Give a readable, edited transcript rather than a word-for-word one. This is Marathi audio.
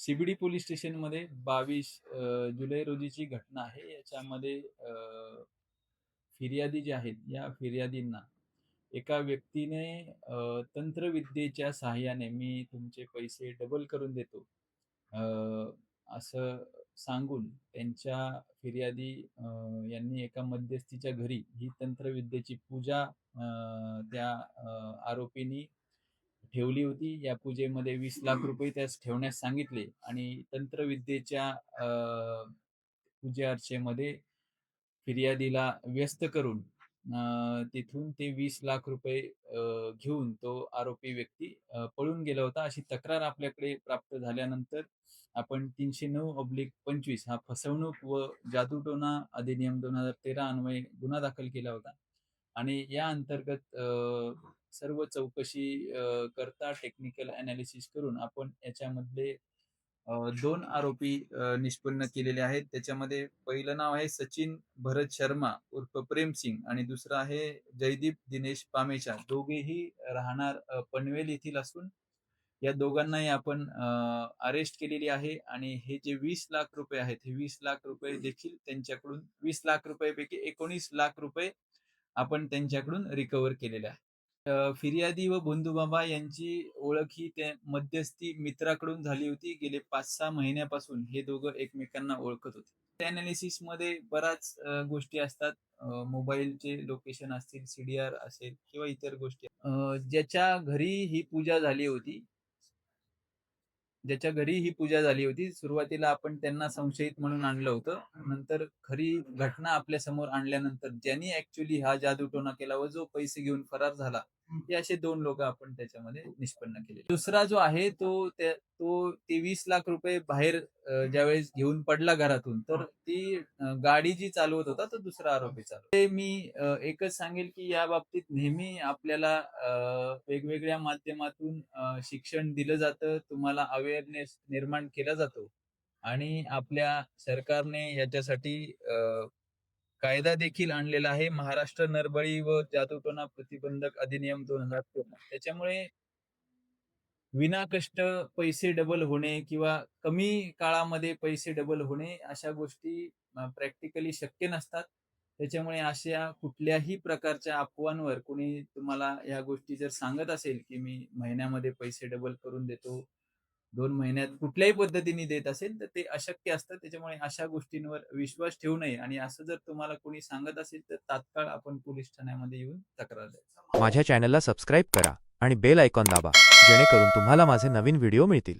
सीबीडी पोलीस स्टेशनमध्ये 22 जुलै रोजीची घटना आहे. याच्यामध्ये फिर्यादी जे आहेत, या फिर्यादींना एका व्यक्तीने तंत्रविद्येच्या सहाय्याने मी तुमचे पैसे डबल करून देतो, अ, असं सांगून त्यांच्या फिर्यादी यांनी एका मध्यस्थीच्या घरी ही तंत्रविद्येची पूजा त्या आरोपींनी ठेवली होती. या पूजेमध्ये 20 लाख रुपये त्यास ठेवण्यास सांगितले आणि तंत्रविद्येच्या पूजे-अर्चेमध्ये फिर्यादीला व्यस्त करून तिथून ते 20 लाख रुपये घेऊन तो आरोपी व्यक्ती पळून गेला होता. अशी तक्रार आपल्याकडे प्राप्त झाल्यानंतर आपण 309/25 हा फसवणूक व जादूटोणा अधिनियम 2013 अन्वये गुन्हा दाखल केला होता. आणि या अंतर्गत सर्व चौकशी करता टेक्निकल एनालिसिस करून आपण याच्यामधले 2 आरोपी निष्पन्न केलेले आहेत. त्याच्यामध्ये पहिलं नाव आहे सचिन भरत शर्मा उर्फ प्रेम सिंग आणि दुसरं आहे जयदीप दिनेश पामेचा. दोघेही राहणार पनवेल येथील असून या दोघांनाही आपण अरेस्ट केलेली आहे आणि हे जे 20 लाख रुपये आहेत, हे 20 लाख रुपये देखील त्यांच्याकडून 20 लाख रुपयापैकी 19 लाख रुपये आपण त्यांच्याकडून रिकव्हर केलेले आहे. फिर्यादी व बंधुबाबा यांची ओळख ही त्या मध्यस्थी मित्राकडून झाली होती. गेले 5-6 महिन्यापासून हे दोघं एकमेकांना ओळखत होते. अॅनालिसिसमध्ये बऱ्याच गोष्टी असतात. मोबाईलचे लोकेशन असतील, सीडीआर असेल किंवा इतर गोष्टी. ज्याच्या घरी ही पूजा झाली होती सुरुवातीला आपण त्यांना संशयित म्हणून आणलं होतं. नंतर खरी घटना आपल्या समोर आणल्यानंतर ज्यांनी ऍक्च्युअली हा जादूटोणा केला व जो पैसे घेऊन फरार झाला, हे असे 2 लोक आपण त्याच्यामध्ये निष्पन्न केले. दुसरा जो आहे तो ते 20 लाख रुपये बाहेर ज्यावेळेस घेऊन पडला घरातून, तर ती गाडी जी चालवत होता तो दुसरा आरोपी चालवत. ते मी एकच सांगेल की या बाबतीत नेहमी आपल्याला वेगवेगळ्या माध्यमातून शिक्षण दिलं जातं, तुम्हाला अवेअरनेस निर्माण केला जातो आणि आपल्या सरकारने याच्यासाठी कायदा देखील आणलेला आहे. महाराष्ट्र नरबळी व जादूटोणा प्रतिबंधक अधिनियम 2013. त्याच्यामुळे विनाकष्ट पैसे डबल होणे किंवा कमी काळामध्ये पैसे डबल होणे अशा गोष्टी प्रॅक्टिकली शक्य नसतात. त्याच्यामुळे अशा कुठल्याही प्रकारच्या अफवांवर कोणी तुम्हाला ह्या गोष्टी जर सांगत असेल, की मी महिन्यामध्ये पैसे डबल करून देतो, 2 महिन्यात कुठल्याही पद्धतीने देत असेल, तर ते अशक्य असतं. त्याच्यामुळे अशा गोष्टींवर विश्वास ठेवू नये आणि असं जर तुम्हाला कोणी सांगत असेल, तर तात्काळ आपण पोलीस ठाण्यामध्ये येऊन तक्रार द्यायची. माझ्या चॅनलला सबस्क्राईब करा आणि बेल आयकॉन दाबा, जेणेकरून तुम्हाला माझे नवीन व्हिडिओ मिळतील.